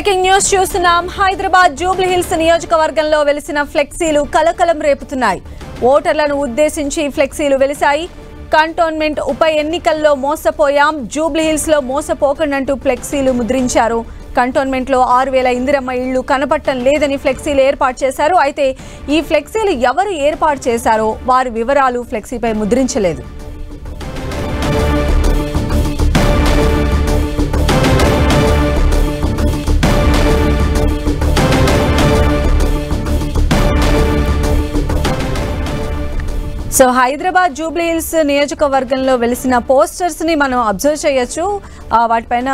Breaking news చూస్తున్నాం. Hyderabad Jubilee hills నియోజకవర్గంలో వెలిసిన ఫ్లెక్సీలు కలకలం రేపుతున్నాయి. ఓటర్లను ఉద్దేశించి ఫ్లెక్సీలు వెలిశాయి. కంటోన్మెంట్ ఉప ఎన్నికల్లో మోసపోయాం, జూబ్లీ హిల్స్ లో మోసపోకండంటూ ఫ్లెక్సీలు ముద్రించారు. కంటోన్మెంట్ లో 6000 ఇందిరమ్మ ఇళ్లు కనపట్టం లేదని ఫ్లెక్సీలు ఏర్పాటు చేశారు. అయితే ఈ ఫ్లెక్సీలు ఎవరు ఏర్పాటు చేశారో వారి వివరాలు ఫ్లెక్సీపై ముద్రించలేదు. సో హైదరాబాద్ జూబ్లీ హిల్స్ నియోజకవర్గంలో వెలిసిన పోస్టర్స్ ని మనం అబ్జర్వ్ చేయొచ్చు. వాటిపైన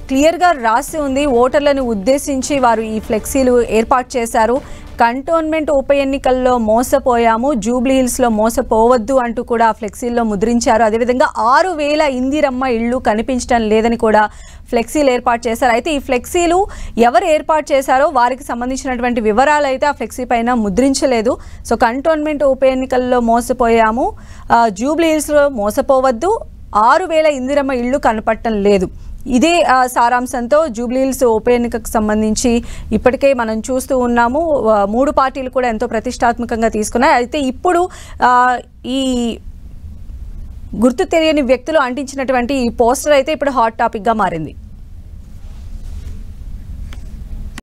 క్లియర్గా రాసి ఉంది. ఓటర్లను ఉద్దేశించి వారు ఈ ఫ్లెక్సీలు ఏర్పాటు చేశారు. కంటోన్మెంట్ ఉప ఎన్నికల్లో మోసపోయాము, జూబ్లీ హిల్స్లో మోసపోవద్దు అంటూ కూడా ఫ్లెక్సీల్లో ముద్రించారు. అదేవిధంగా 6000 ఇందిరమ్మ ఇళ్ళు కనిపించడం లేదని కూడా ఫ్లెక్సీలు ఏర్పాటు చేశారు. అయితే ఈ ఫ్లెక్సీలు ఎవరు ఏర్పాటు చేశారో వారికి సంబంధించినటువంటి వివరాలు అయితే ఆ ఫ్లెక్సీ పైన ముద్రించలేదు. సో కంటోన్మెంట్ ఉప ఎన్నికల్లో మోసపోయాము, జూబ్లీ హిల్స్లో మోసపోవద్దు, 6000 ఇందిరమ్మ ఇళ్ళు కనపడటం లేదు. ఇదే సారాంశంతో జూబ్లీ హిల్స్ ఉప ఎన్నికకు సంబంధించి ఇప్పటికే మనం చూస్తూ ఉన్నాము. 3 పార్టీలు కూడా ఎంతో ప్రతిష్టాత్మకంగా తీసుకున్నాయి. అయితే ఇప్పుడు ఈ గుర్తు తెలియని వ్యక్తులు అంటించినటువంటి ఈ పోస్టర్ అయితే ఇప్పుడు హాట్ టాపిక్గా మారింది.